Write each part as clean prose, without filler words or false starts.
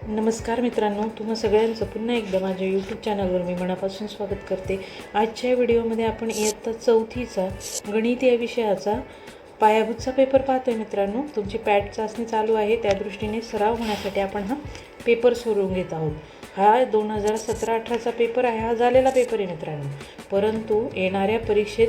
नमस्कार मित्रांनो, तुम्हा सगळ्यांचं पुन्हा एकदा माझ्या यूट्यूब चॅनलवर मी मनापासून स्वागत करते। आजच्या व्हिडिओमध्ये आपण इयत्ता चौथीचा गणित या विषयाचा पायाभूतचा पेपर पाहतोय। मित्रांनो, तुमची पॅट चाचणी चालू आहे, त्या दृष्टीने सराव होण्यासाठी आपण हा पेपर सोडवून घेत आहोत। हा 2017-18चा पेपर आहे, हा झालेला पेपर आहे मित्रांनो, परंतु येणाऱ्या परीक्षेत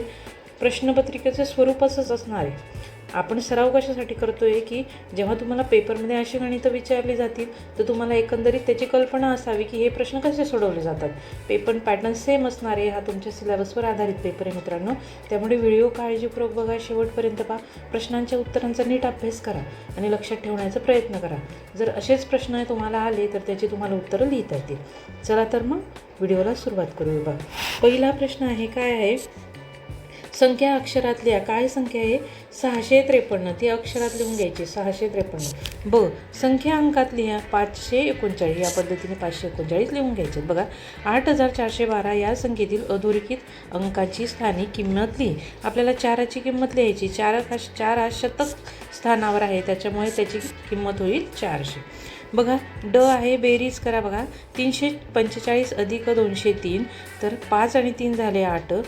प्रश्नपत्रिकेचं स्वरूप असंच असणार आहे। आपण सराव कशासाठी करतोय की जेव्हा तुम्हाला पेपरमध्ये अशी गणितं विचारली जातील तर तुम्हाला एकंदरीत त्याची कल्पना असावी की हे प्रश्न कसे सोडवले जातात। पेपर पॅटर्न सेम असणार आहे, हा तुमच्या सिलेबसवर आधारित पेपर आहे मित्रांनो, त्यामुळे व्हिडिओ काळजीपूर्वक बघा, शेवटपर्यंत पहा, प्रश्नांच्या उत्तरांचा नीट अभ्यास करा आणि लक्षात ठेवण्याचा प्रयत्न करा। जर असेच प्रश्न तुम्हाला आले तर त्याची तुम्हाला उत्तरं लिहिता येतील। चला तर मग व्हिडिओला सुरुवात करूया। बघा, पहिला प्रश्न आहे, काय आहे, संख्या अक्षरातल्या, काय संख्या आहे 653, ती अक्षरात लिहून घ्यायची 653। ब संख्या अंकातली ह्या 539, या पद्धतीने 539 लिहून घ्यायचे। बघा, 8412 या संख्येतील अधोरेखित अंकाची स्थानिक किंमत लिही। आपल्याला 4ची किंमत लिहायची, 4 हा शतक स्थानावर आहे, त्याच्यामुळे त्याची किंमत होईल 400। बघा, ड आहे, बेरीज करा। बघा, 345 अधिक 203, तर 5 आणि 3 झाले 8,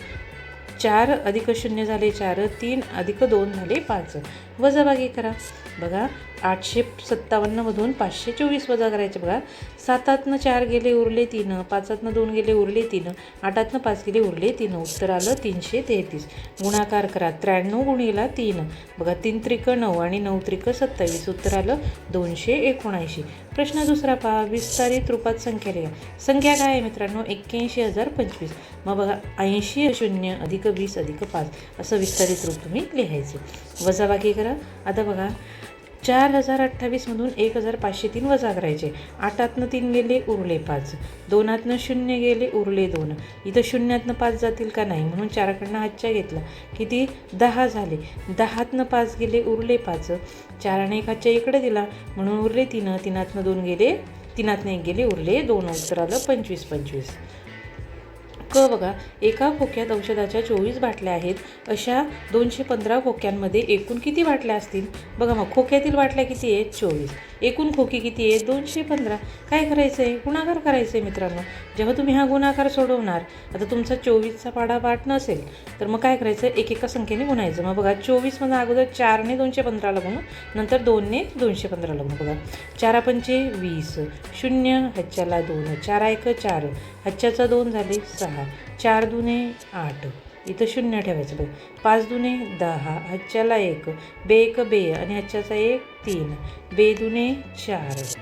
4 अधिक 0 झाले 4, 3 अधिक 2 झाले 5, वजाबाकी करा। बघा, 857 मधून 524 वजा करायचे। बघा, 7तनं 4 गेले उरले 3, 5तनं 2 गेले उरले 3, 8तनं 5 गेले उरले 3, उत्तर आलं 333। गुणाकार करा, 93 गुणिले 3, बघा 3 त्रिक 9 आणि 9 त्रिक 27, उत्तर आलं 279। प्रश्न दुसरा पहा, विस्तारित रूपात संख्या लिहा। संख्या काय आहे मित्रांनो, 81025। मग बघा, 80 0 अधिक 20 अधिक 5 असं विस्तारित रूप तुम्ही लिहायचे। वजाबाकी करा। आता बघा, 4028 मधून 1503 वजा करायचे। 8तनं 3 गेले उरले 5, 2तनं 0 गेले उरले 2, इथं 0तनं 5 जातील का नाही, म्हणून 4कडनं हातच्या घेतला, किती 10 झाले। 10तनं 5 गेले उरले 5, 4 आणि 1 हातच्या इकडे दिला, म्हणून उरले 3, 3तनं 2 गेले, 3तनं 1 गेले उरले 2, उत्तर आलं 25। क बघा, एका खोक्यात औषधाच्या 24 बाटल्या आहेत, अशा 215 खोक्यांमध्ये एकूण किती बाटल्या असतील। बघा, मग खोक्यातील बाटल्या किती आहेत 24, एकूण खोकी किती आहेत 215। काय करायचं आहे, गुणाकार करायचं आहे मित्रांनो। जेव्हा तुम्ही हा गुणाकार सोडवणार, आता तुमचा 24चा पाढा पाठ नसेल तर मग काय करायचं, एकेका संख्येने गुणायचं। मग बघा, 24 अगोदर 4ने 215ला गुणू, नंतर 2ने 215ला गुणू। बघा, 4 पंचे 20, 0 ह्याच्याला 2, 4 1 4, ह्याच्याचा 2 झाले 6, 4 दुने 8, इथं 0 ठेवायचं। बघ, 5 दुने 10, ह्याच्याला 1, बे 1 बे आणि ह्याच्याचा 1 3, बे दुने 4।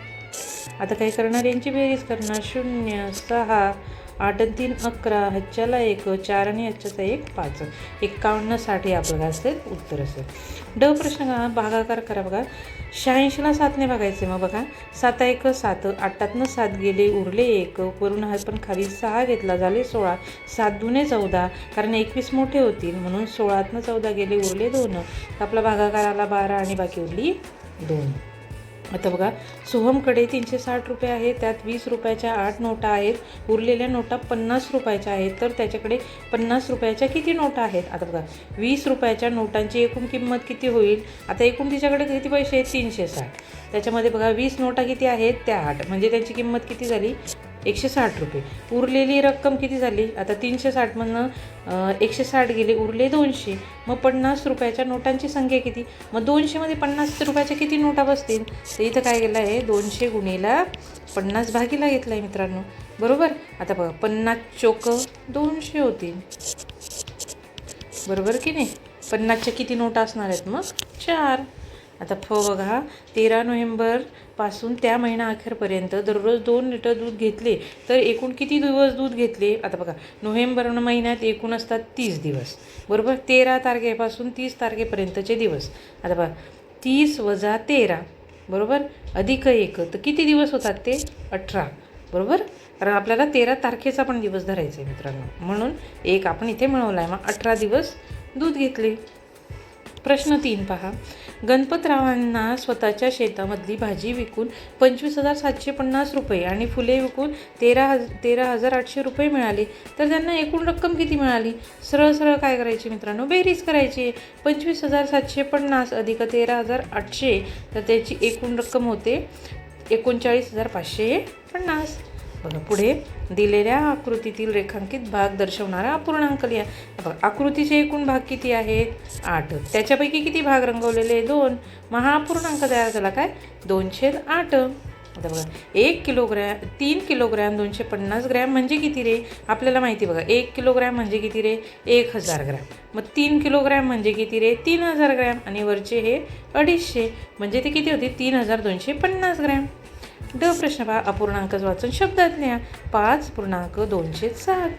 आता काय करणार, यांची बेरीज करणार, 0 6 8 आणि 3 11, ह्याच्याला 1 4 आणि ह्याच्याचा 1 5, 51 60 आपलं काय असेल उत्तर असेल। ड प्रश्न का, भागाकार करा। बघा, 86ला 7ने भागायचे। मग बघा, 7 1 7, 8तनं 7 गेले उरले 1, वरून हा पण खाली 6 घेतला, झाले 16, 7 दुने 14, कारण 21 मोठे होतील, म्हणून 16तनं 14 गेले उरले 2, आपला भागाकार आला 12 आणि बाकी उरली 2। आता बघा, सोहमकडे 360 रुपये आहेत, त्यात 20 रुपयाच्या 8 नोटा आहेत, उरलेल्या नोटा 50 रुपयाच्या आहेत, तर त्याच्याकडे 50 रुपयाच्या किती नोटा आहेत। आता बघा, 20 रुपयाच्या नोटांची एकूण किंमत किती होईल। आता एकूण तिच्याकडे किती पैसे आहेत 360, त्याच्यामध्ये बघा 20 नोटा किती आहेत त्या 8, म्हणजे त्यांची किंमत किती झाली 160 रुपये। उरलेली रक्कम किती झाली, आता 360मधनं 160 गेले उरले 200, मग 50 रुपयाच्या नोटांची संख्या किती, मग 200मध्ये 50 रुपयाच्या किती नोटा बसतील, तर इथं काय केलं आहे 200 गुणिले 50 भागीला घेतला आहे मित्रांनो, बरोबर। आता बघा, 50 चोक 200 होतील, बरोबर की नाही। 50च्या किती नोटा असणार आहेत, मग 4। आता बघा, 13 नोव्हेंबरपासून त्या महिना अखेरपर्यंत दररोज 2 लिटर दूध घेतले तर एकूण किती दिवस दूध घेतले। आता बघा, नोव्हेंबर महिन्यात एकूण असतात 30 दिवस, बरोबर। 13 तारखेपासून 30 तारखेपर्यंतचे दिवस। आता बघा, 30 वजा 13, बरोबर, अधिक 1, तर किती दिवस होतात ते 18, बरोबर, कारण आपल्याला 13 तारखेचा पण दिवस धरायचा आहे मित्रांनो, म्हणून एक आपण इथे मिळवला आहे। मग 18 दिवस दूध घेतले। प्रश्न 3 पहा, गणपतरावांना स्वतःच्या शेतामधली भाजी विकून 25,750 रुपये आणि फुले विकून 13,800 रुपये मिळाले, तर त्यांना एकूण रक्कम किती मिळाली। सरळ सरळ काय करायची मित्रांनो, बेरीज करायची। 25,750 अधिक 13,800, तर त्याची एकूण रक्कम होते 39,550. बघा पुढे दिलेल्या आकृतीतील रेखांकित भाग दर्शवणारा अपूर्णांक लिहा. बघा आकृतीचे एकूण भाग किती आहेत? 8. त्याच्यापैकी किती भाग रंगवलेले? 2. मग हा अपूर्णांक तयार झाला काय? 2/8. आता बघा 3 किलोग्रॅम 250 ग्रॅम म्हणजे किती रे? आपल्याला माहिती बघा 1 किलोग्रॅम म्हणजे किती रे? 1000 ग्रॅम. मग 3 किलोग्रॅम म्हणजे किती रे? 3000 ग्रॅम. आणि वरचे हे 250 म्हणजे ते किती होते? 3250 ग्रॅम. प्रश्न पहा, अपूर्णांकाचं वाचन शब्दात लिहा. 5.207.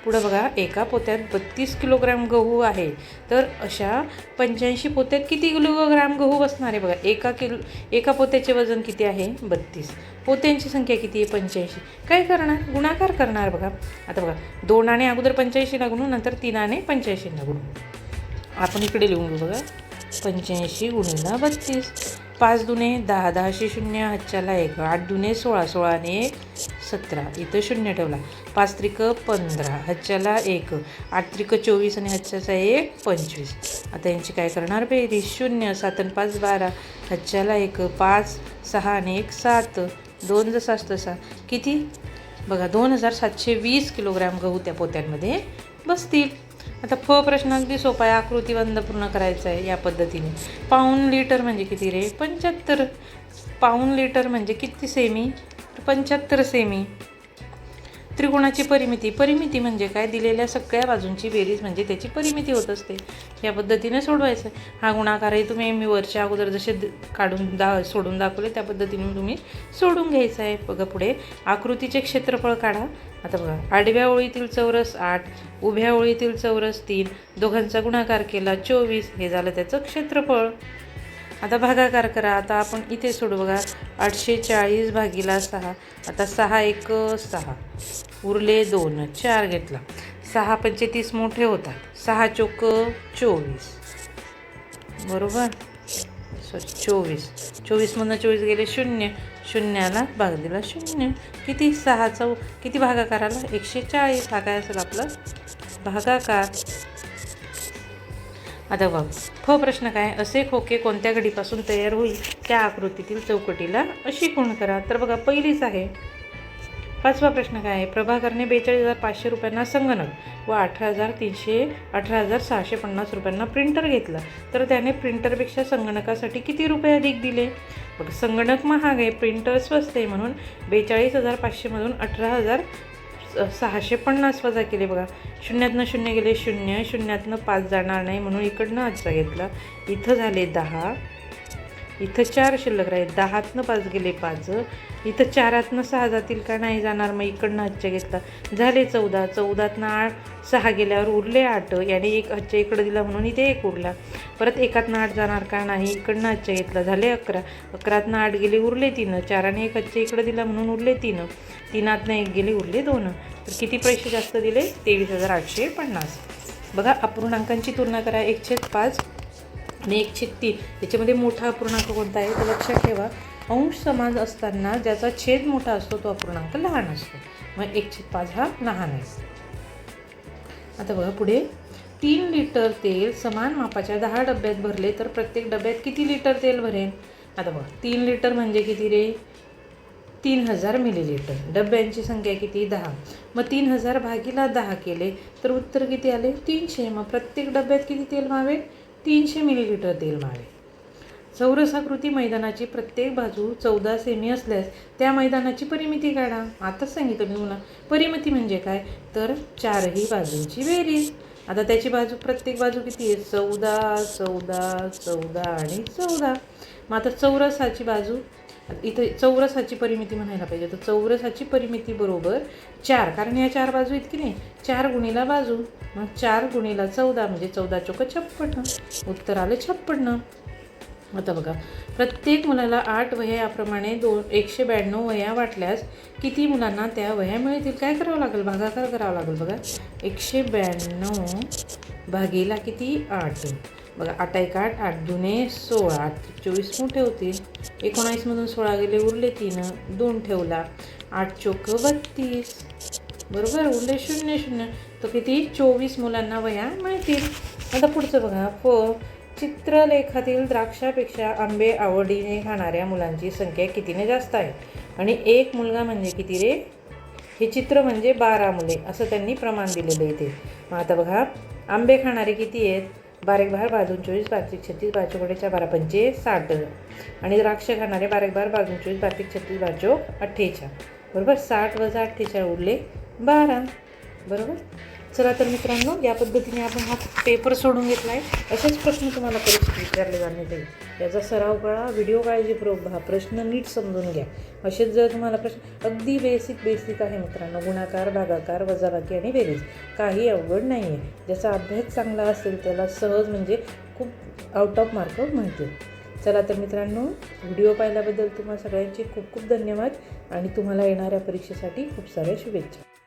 पुढं बघा एका पोत्यात 32 किलोग्रॅम गहू आहे, तर अशा 85 पोत्यात किती किलोग्रॅम गहू बसणार आहे? बघा एका पोत्याचे वजन किती आहे? 32. पोत्यांची संख्या किती आहे? 85. काय करणार? गुणाकार करणार. बघा आता बघा 2 आणे अगोदर 85 गुणू, नंतर 3 आणे 85 गुणू. आपण इकडे लिहून घेऊ बघा 85 गुणिले 32. 5 दुने 10, 10शी 0, हातच्याला 1, 8 दुने 16, 16ने 17, इथं 0 ठेवला. 5 त्रिक 15, हातच्याला 1, 8 त्रिक 24 आणि हातच्याचा 1, 25. आता यांची काय करणार बेरीज? 0, 7 आणि 5 12, हातच्याला 1, 5, 6 आणि 1 7, 2 जसा तसा किती? बघा 2720 किलोग्रॅम गहू त्या पोत्यांमध्ये बसतील. आता प्रश्न अगदी सोपा आहे, आकृतीबंध पूर्ण करायचा आहे या पद्धतीने. पाऊण लिटर म्हणजे किती रे? 75. पाऊण लिटर म्हणजे किती सेमी? 75 सेमी. त्रिकोणाची परिमिती म्हणजे काय? दिलेल्या सगळ्या बाजूंची बेरीज म्हणजे त्याची परिमिती होत असते. या पद्धतीने सोडवायचं. हा गुणाकारही तुम्ही मी वरच्या अगोदर जसे सोडून दाखवले त्या पद्धतीने तुम्ही सोडून घ्यायचं आहे. बघा पुढे आकृतीचे क्षेत्रफळ काढा. आता बघा आडव्या ओळीतील चौरस 8, उभ्या ओळीतील चौरस 3, दोघांचा गुणाकार केला 24, हे झालं त्याचं क्षेत्रफळ. आता भागाकार करा. आता आपण इथे सोडू बघा 840 भागीला 6. आता 6 1 6, उरले 2, 4 घेतला. 6 पंचे 30 मोठे होतात. 6 चोक 24, बरोबर. 24. 24मधून 24 गेले 0, 0ला भाग दिला 0. किती? 6चा किती भागाकार आला? 140. हा काय असेल आपला भागाकार. आता बघ प्रश्न काय? असे खोके कोणत्या घडीपासून तयार होईल? त्या आकृतीतील चौकटीला अशी खूण करा. तर बघा पहिलीच आहे. 5वा प्रश्न काय आहे? प्रभाकरने 42,500 रुपयांना संगणक व 18,650 रुपयांना प्रिंटर घेतला, तर त्याने प्रिंटरपेक्षा संगणकासाठी किती रुपये अधिक दिले? बघा संगणक महाग आहे, प्रिंटर स्वस्त आहे, म्हणून 42,500 मधून 18,650 वजा केले. बघा 0तनं 0 गेले 0, 0तनं 5 जाणार नाही म्हणून इकडनं हातचा घेतला. इथं झाले 10, इथं 4 शिल्लक राहील. 10तनं 5 गेले 5, इथं 4तनं 6 जातील का? नाही जाणार, मग इकडनं हातच्या घेतला. झाले 14, 14तनं 6 गेल्यावर उरले 8, याने एक हातच्या इकडं दिला म्हणून इथे 1 उरला. परत 1तनं 8 जाणार का? नाही, इकडनं हातच्या घेतला. झाले 11, 11तनं 8 गेले उरले 3, 4ने एक हातच्या इकडं दिला म्हणून उरले 3, 3तनं 1 गेले उरले 2. तर किती पैसे जास्त दिले? 23,850. बघा अपूर्णांकांची तुलना करा. 1/5 आणि 1/3. याच्यामध्ये मोठा अपूर्णांक कोणता आहे तर लक्षात ठेवा. अंश समान असताना ज्याचा छेद मोठा असतो तो अपूर्णांक लहान असतो. मग 1/5 हा लहान आहे. आता बघा पुढे 3 लिटर तेल समान मापाच्या 10 डब्यात भरले तर प्रत्येक डब्यात किती लिटर तेल भरेल? आता बघा 3 लिटर म्हणजे किती रे? 3000 मिलीलिटर. डब्यांची संख्या किती? 10. मग 3000 भागीला 10 केले तर उत्तर किती आले? 300. मग प्रत्येक डब्यात किती तेल मावेल? 300 मिलीलिटर तेल मावेल. चौरसाकृती मैदानाची प्रत्येक बाजू 14 सेमी असल्यास त्या मैदानाची परिमिती काढा. आताच सांगितलं मी तुम्हाला. परिमिती म्हणजे काय? तर 4ही बाजूंची बेरीज. आता त्याची प्रत्येक बाजू किती आहे? 14, 14, 14 आणि 14. मग आता चौरसाची बाजू, इथं चौरसाची परिमिती म्हणायला पाहिजे. तर चौरसाची परिमिती बरोबर 4, कारण या 4 बाजू आहेत की नाही, 4 गुणीला बाजू. मग 4 गुणीला 14 म्हणजे 14 चोक 56. उत्तर आलं 56. आता बघा प्रत्येक मुलाला 8 वह्या याप्रमाणे 192 वह्या वाटल्यास किती मुलांना त्या वह्या मिळतील? काय करावं लागेल? भागाकार करावं लागेल. बघा 192 भागीला किती? 8. बघा 8 1 8, 8 दुने 16, 8 24 मोठे होतील. 19मधून 16 गेले उरले 3, 2 ठेवला. 8 चोक 32, बरोबर. उरले 0 0. तर किती? 24 मुलांना वह्या मिळतील. आता पुढचं बघा चित्रलेखातील द्राक्षापेक्षा आंबे आवडीने खाणाऱ्या मुलांची संख्या कितीने जास्त आहे? आणि एक मुलगा म्हणजे किती रे? हे चित्र म्हणजे 12 मुले असं त्यांनी प्रमाण दिलेलं आहे ते. मग आता बघा, आंबे खाणारे किती आहेत? 12 बार 12 2 24 12 36 12 चौकडे 12 पंचे 60. आणि द्राक्ष खाणारे 12 बार 12 2 24 12 36 12 चौक 48. बरोबर, 60 वजा 48 उरले 12. बरोबर. चला तर मित्रांनो, या पद्धतीने आपण हा पेपर सोडून घेतला आहे. असेच प्रश्न तुम्हाला परीक्षेत विचारले जाण्यात येईल. याचा सराव करा, व्हिडिओ काळजीपूर्वक पहा, प्रश्न नीट समजून घ्या. असेच जर तुम्हाला प्रश्न अगदी बेसिक आहे मित्रांनो. गुणाकार, भागाकार, वजाबाकी आणि बेरीज काही अवघड नाही आहे. ज्याचा अभ्यास चांगला असेल त्याला सहज म्हणजे खूप आउट ऑफ मार्क मिळतील. चला तर मित्रांनो, व्हिडिओ पाहिल्याबद्दल तुम्हाला सगळ्यांचे खूप खूप धन्यवाद आणि तुम्हाला येणाऱ्या परीक्षेसाठी खूप साऱ्या शुभेच्छा.